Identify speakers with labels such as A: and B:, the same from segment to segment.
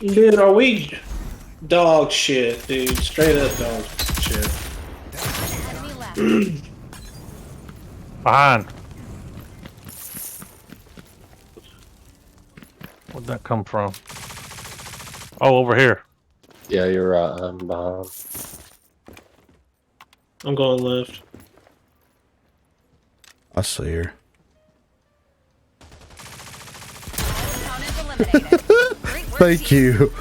A: Dude, are we dog shit, dude? Straight up dog shit.
B: Enemy left.
C: Behind. Where'd that come from? Oh, over here.
D: Yeah, you're right. I'm behind.
A: I'm going left.
E: I see her.
B: Opponent eliminated. Great work,
E: Thank
B: team.
E: you.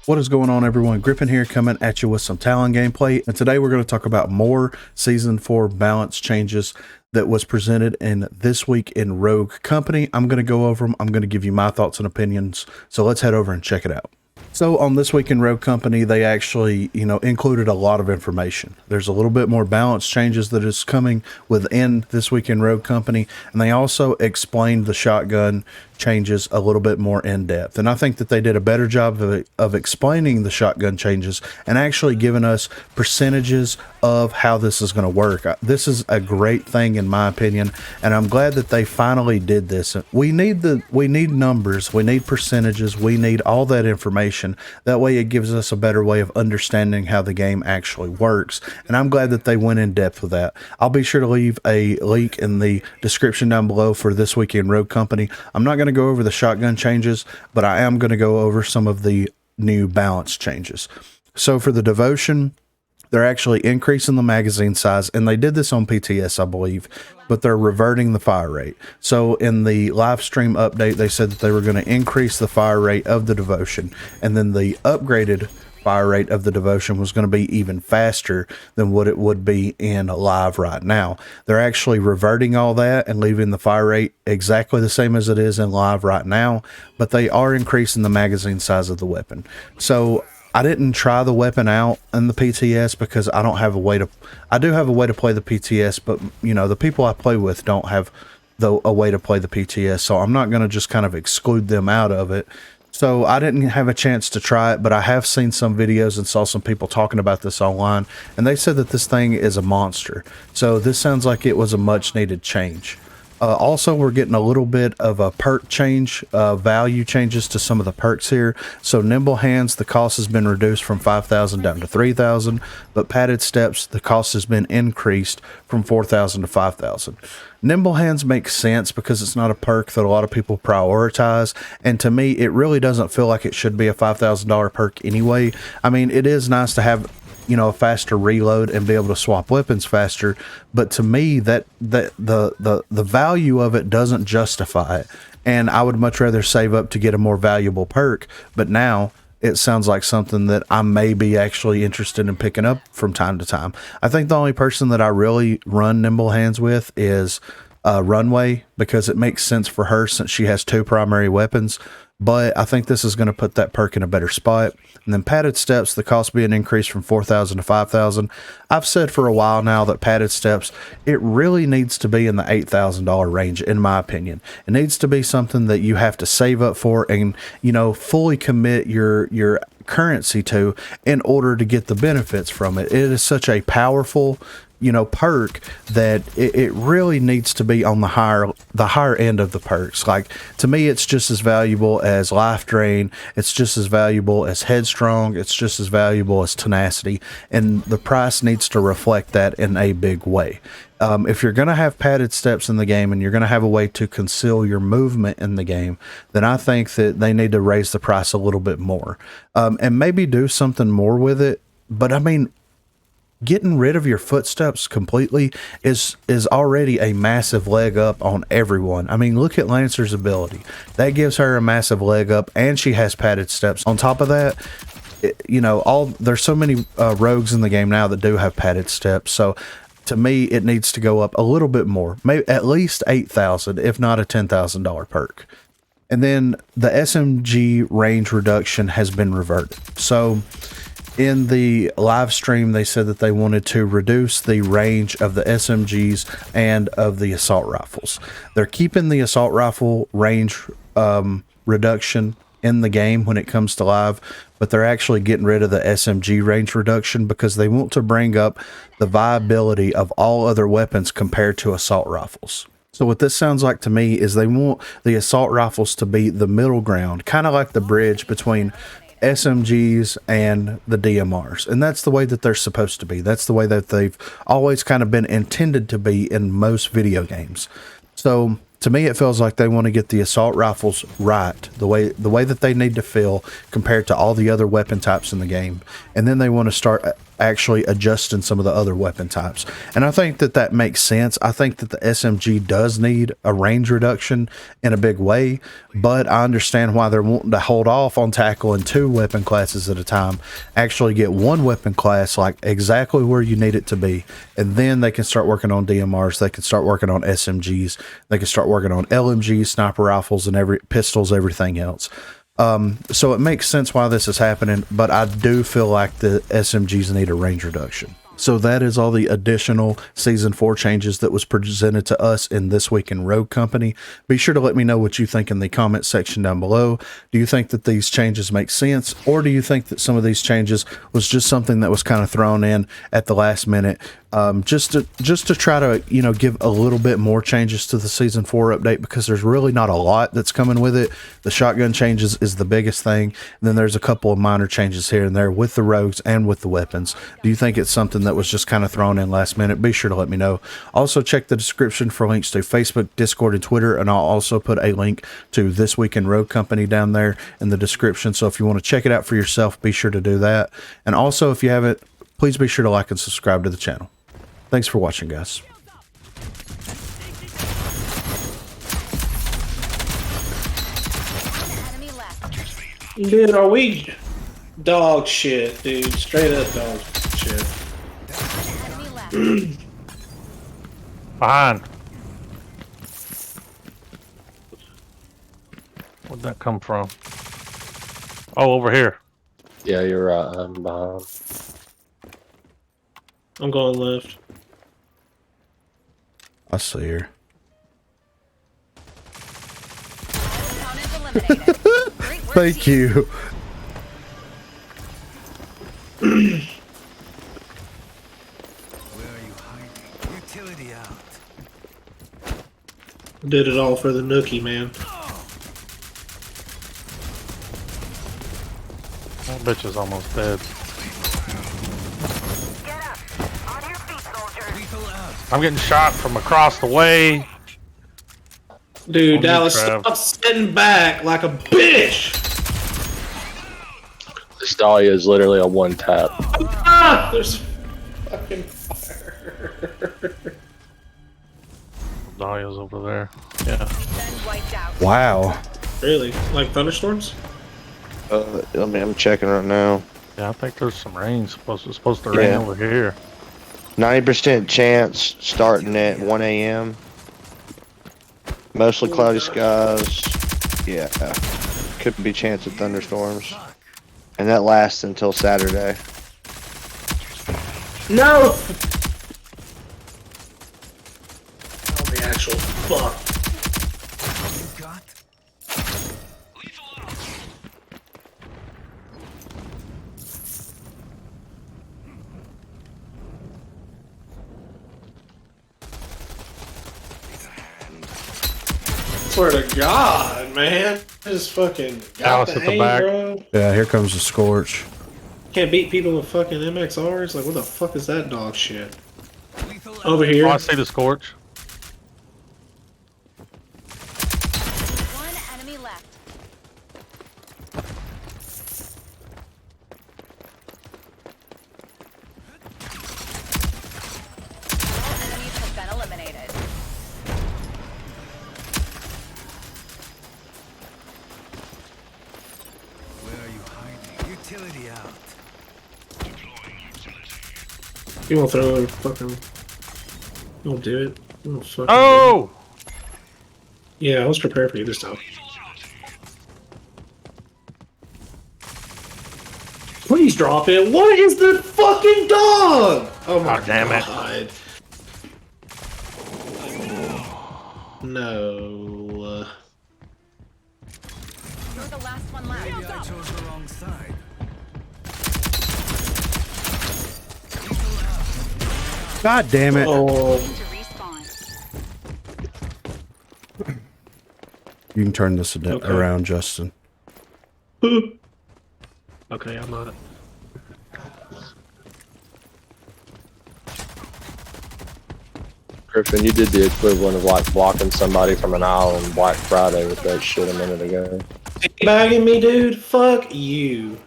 E: What is going on, everyone? Griffin here, coming at you with some Talon gameplay, and today we're going to talk about more Season 4 balance changes that was presented in This Week in Rogue Company. I'm going to go over them. I'm going to give you my thoughts and opinions, so let's head over and check it out. So on This Week in Rogue Company, they actually, included a lot of information. There's a little bit more balance changes that is coming within This Week in Rogue Company, and they also explained the shotgun changes a little bit more in depth. And I think that they did a better job of explaining the shotgun changes and actually giving us percentages of how this is going to work. This is a great thing in my opinion, and I'm glad that they finally did this. We need numbers, we need percentages, we need all that information. That way it gives us a better way of understanding how the game actually works, and I'm glad that they went in depth with that. I'll be sure to leave a link in the description down below for This Week in Rogue Company. I'm not going to go over the shotgun changes, but I am going to go over some of the new balance changes. So for the devotion, they're actually increasing the magazine size, and they did this on PTS, I believe, but they're reverting the fire rate. So in the live stream update, they said that they were going to increase the fire rate of the devotion, and then the upgraded fire rate of the devotion was going to be even faster than what it would be in live right now. They're actually reverting all that and leaving the fire rate exactly the same as it is in live right now, but they are increasing the magazine size of the weapon. So I didn't try the weapon out in the PTS because I don't have a way to, I do have a way to play the PTS, but the people I play with don't have a way to play the PTS. So I'm not going to just kind of exclude them out of it. So I didn't have a chance to try it, but I have seen some videos and saw some people talking about this online, and they said that this thing is a monster. So this sounds like it was a much needed change. Also, we're getting a little bit of a perk change, value changes to some of the perks here. So nimble hands, the cost has been reduced from 5,000 down to 3,000, but padded steps, the cost has been increased from 4,000 to 5,000. Nimble hands makes sense because it's not a perk that a lot of people prioritize, and to me, it really doesn't feel like it should be a $5,000 perk anyway. I mean, it is nice to have a faster reload and be able to swap weapons faster, but to me that the value of it doesn't justify it, and I would much rather save up to get a more valuable perk. But now it sounds like something that I may be actually interested in picking up from time to time. I think the only person that I really run nimble hands with is Runway, because it makes sense for her since she has two primary weapons. But I think this is going to put that perk in a better spot. And then padded steps, the cost being increased from 4,000 to 5,000. I've said for a while now that padded steps, it really needs to be in the $8,000 range, in my opinion. It needs to be something that you have to save up for and, fully commit your currency to in order to get the benefits from it. It is such a powerful perk that it really needs to be on the higher end of the perks. Like, to me, it's just as valuable as life drain, it's just as valuable as headstrong, it's just as valuable as tenacity, and the price needs to reflect that in a big way. If you're going to have padded steps in the game and you're going to have a way to conceal your movement in the game, then I think that they need to raise the price a little bit more, and maybe do something more with it. But I mean, getting rid of your footsteps completely is already a massive leg up on everyone. I mean, look at Lancer's ability. That gives her a massive leg up, and she has padded steps. On top of that, there's so many rogues in the game now that do have padded steps. So to me, it needs to go up a little bit more, maybe at least 8,000, if not a $10,000 perk. And then the SMG range reduction has been reverted. So in the live stream, they said that they wanted to reduce the range of the SMGs and of the assault rifles. They're keeping the assault rifle range reduction in the game when it comes to live, but they're actually getting rid of the SMG range reduction because they want to bring up the viability of all other weapons compared to assault rifles. So what this sounds like to me is they want the assault rifles to be the middle ground, kind of like the bridge between SMGs and the DMRs. And that's the way that they're supposed to be. That's the way that they've always kind of been intended to be in most video games. So to me, it feels like they want to get the assault rifles right, the way that they need to feel compared to all the other weapon types in the game. And then they want to start actually adjusting some of the other weapon types. And I think that that makes sense. I think that the SMG does need a range reduction in a big way, but I understand why they're wanting to hold off on tackling 2 weapon classes at a time, actually get 1 weapon class like exactly where you need it to be, and then they can start working on DMRs, they can start working on SMGs, they can start working on LMGs, sniper rifles, and pistols, everything else. So it makes sense why this is happening, but I do feel like the SMGs need a range reduction. So that is all the additional Season 4 changes that was presented to us in This Week in Rogue Company. Be sure to let me know what you think in the comment section down below. Do you think that these changes make sense, or do you think that some of these changes was just something that was kind of thrown in at the last minute, just to try to, you know, give a little bit more changes to the Season 4 update, because there's really not a lot that's coming with it. The shotgun changes is the biggest thing, and then there's a couple of minor changes here and there with the rogues and with the weapons. Do you think it's something that was just kind of thrown in last minute? Be sure to let me know. Also, check the description for links to Facebook, Discord, and Twitter, and I'll also put a link to This Week in Rogue Company down there in the description. So if you want to check it out for yourself, be sure to do that. And also, if you haven't, please be sure to like and subscribe to the channel. Thanks for watching, guys.
B: Enemy left.
A: Dude, are we dog shit, dude? Straight up dog shit.
B: Enemy left.
C: Behind. Where'd that come from? Oh, over here.
D: Yeah, you're right. I'm behind.
A: I'm going left.
E: I see her.
B: Opponent eliminated. Great work,
E: Thank
B: team.
E: you.
F: Where are you hiding? Utility out.
A: Did it all for the nookie, man.
C: That bitch is almost dead.
F: Lethal out.
C: I'm getting shot from across the way.
A: Dude,
C: On
A: Dallas,
C: me, Trav.
A: stop sitting back like a bitch!
D: This Dahlia is literally a 1 tap.
A: Ah! There's fucking fire.
C: Dahlia's over there. Yeah.
B: Then wiped out.
E: Wow.
A: Really? Like thunderstorms?
G: I mean, I'm checking right now.
C: Yeah, I think there's some rain supposed to rain
G: Yeah.
C: over here.
G: 90% chance starting at 1 a.m. Mostly cloudy skies. Yeah. Could be chance of thunderstorms. And that lasts until Saturday.
A: No! Oh, the actual fuck.
F: You got?
A: Swear to God, man. Just fucking got
C: Dallas
A: the
C: at the
A: aim,
C: back.
A: bro.
E: Yeah, here comes the Scorch.
A: Can't beat people with fucking MXRs? Like, what the fuck is that dog shit?
F: Lethal out.
A: Over here.
C: Oh, I see the Scorch.
B: One enemy left. All enemies have been eliminated.
F: Where are you hiding? Utility out.
A: You won't throw it, fucking. You won't do it. You won't fucking
C: Oh!
A: do it. Yeah, I was prepared for you this time. Please drop it. What is the fucking dog? Oh my
C: Oh, damn it.
A: God. No.
B: You're the last Last one left.
F: Maybe I chose the wrong side.
E: God damn it.
A: Oh,
B: To respawn.
E: You can turn this
A: Okay.
E: around, Justin.
A: okay, I'm not.
D: Griffin, you did the equivalent of like blocking somebody from an aisle on Black Friday with that shit a minute ago.
A: Bagging me, dude? Fuck you.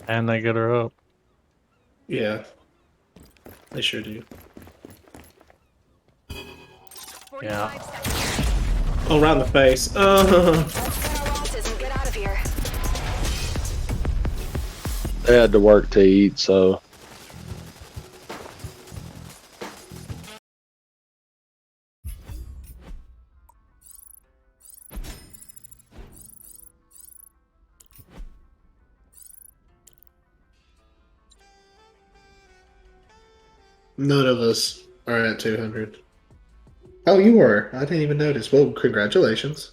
C: And they get her up.
A: Yeah. They sure do.
B: 45 seconds.
A: Oh, around the face.
B: Let's get our losses and get out of here.
D: They had to work to eat, so
A: None of us are at 200. Oh, you were. I didn't even notice. Well, congratulations.